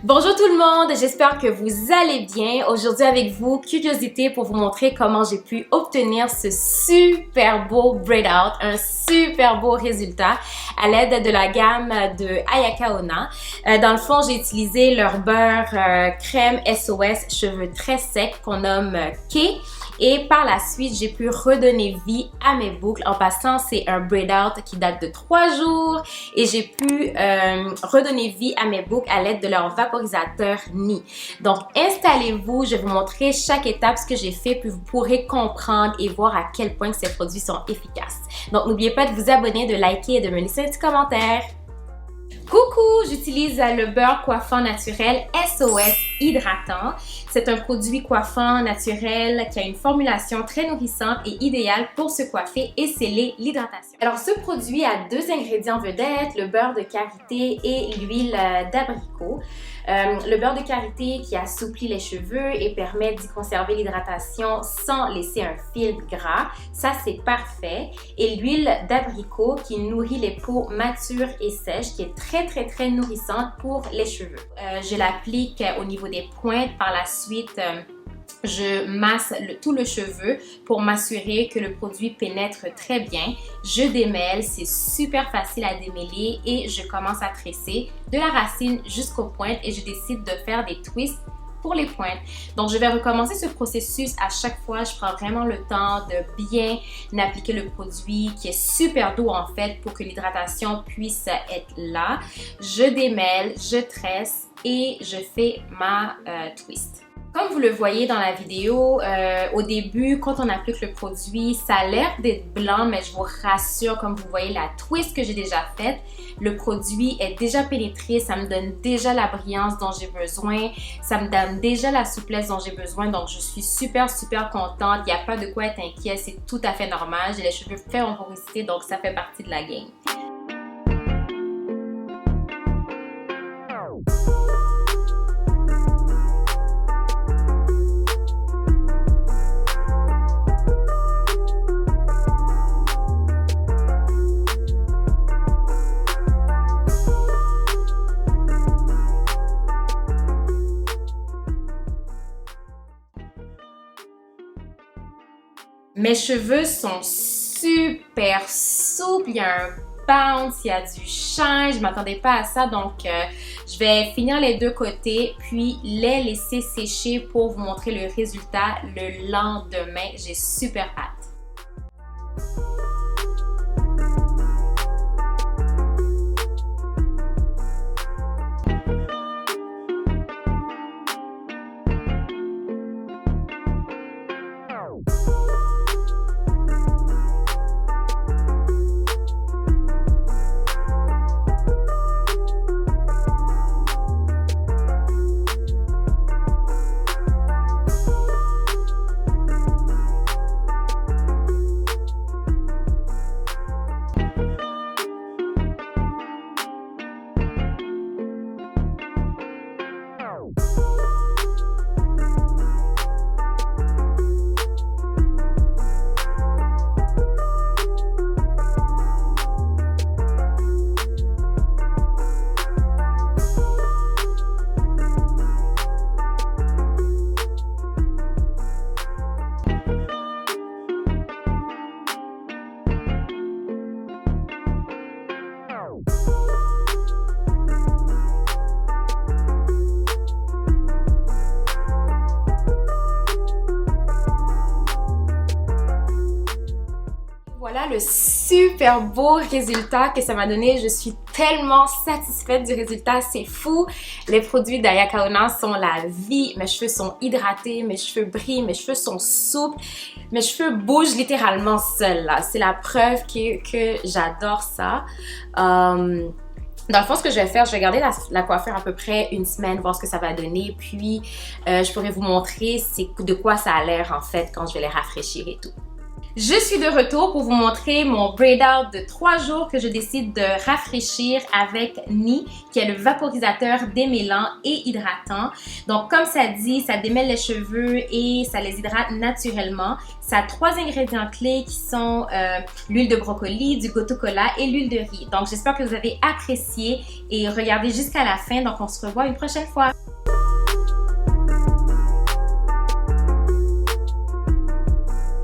Bonjour tout le monde, j'espère que vous allez bien. Aujourd'hui avec vous, curiosité pour vous montrer comment j'ai pu obtenir ce super beau braid out, un super beau résultat à l'aide de la gamme de Ayaka Onna. Dans le fond, j'ai utilisé leur beurre crème SOS cheveux très secs qu'on nomme Kei. Et par la suite, j'ai pu redonner vie à mes boucles. En passant, c'est un braid out qui date de 3 jours et j'ai pu redonner vie à mes boucles à l'aide de leur vaporisateur Ni. Donc, installez-vous, je vais vous montrer chaque étape ce que j'ai fait, puis vous pourrez comprendre et voir à quel point ces produits sont efficaces. Donc, n'oubliez pas de vous abonner, de liker et de me laisser un petit commentaire. Coucou, j'utilise le beurre coiffant naturel SOS hydratant. C'est un produit coiffant naturel qui a une formulation très nourrissante et idéale pour se coiffer et sceller l'hydratation. Alors ce produit a 2 ingrédients vedettes, le beurre de karité et l'huile d'abricot. Le beurre de karité qui assouplit les cheveux et permet d'y conserver l'hydratation sans laisser un film gras. Ça, c'est parfait. Et l'huile d'abricot qui nourrit les peaux matures et sèches, qui est très nourrissante pour les cheveux. Je l'applique au niveau des pointes. Par la suite, je masse tout le cheveu pour m'assurer que le produit pénètre très bien. Je démêle, c'est super facile à démêler et je commence à tresser de la racine jusqu'aux pointes et je décide de faire des twists pour les pointes. Donc, je vais recommencer ce processus à chaque fois. Je prends vraiment le temps de bien appliquer le produit qui est super doux en fait pour que l'hydratation puisse être là. Je démêle, je tresse et je fais ma twist. Comme vous le voyez dans la vidéo, au début, quand on applique le produit, ça a l'air d'être blanc, mais je vous rassure, comme vous voyez la twist que j'ai déjà faite, le produit est déjà pénétré, ça me donne déjà la brillance dont j'ai besoin, ça me donne déjà la souplesse dont j'ai besoin, donc je suis super contente, il n'y a pas de quoi être inquiet, c'est tout à fait normal, j'ai les cheveux faits en porosité, donc ça fait partie de la game. Mes cheveux sont super souples, il y a un bounce, il y a du shine, je ne m'attendais pas à ça, donc je vais finir les 2 côtés, puis les laisser sécher pour vous montrer le résultat le lendemain. J'ai super hâte. Voilà le super beau résultat que ça m'a donné. Je suis tellement satisfaite du résultat, c'est fou. Les produits d'Ayaka Onna sont la vie. Mes cheveux sont hydratés, mes cheveux brillent, mes cheveux sont souples. Mes cheveux bougent littéralement seuls là. C'est la preuve que j'adore ça. Dans le fond, ce que je vais faire, je vais garder la coiffure à peu près 1 semaine, voir ce que ça va donner. Puis, je pourrais vous montrer de quoi ça a l'air en fait quand je vais les rafraîchir et tout. Je suis de retour pour vous montrer mon braid out de 3 jours que je décide de rafraîchir avec Nii, qui est le vaporisateur démêlant et hydratant. Donc comme ça dit, ça démêle les cheveux et ça les hydrate naturellement. Ça a 3 ingrédients clés qui sont l'huile de brocoli, du gotu kola et l'huile de riz. Donc j'espère que vous avez apprécié et regardez jusqu'à la fin. Donc on se revoit une prochaine fois.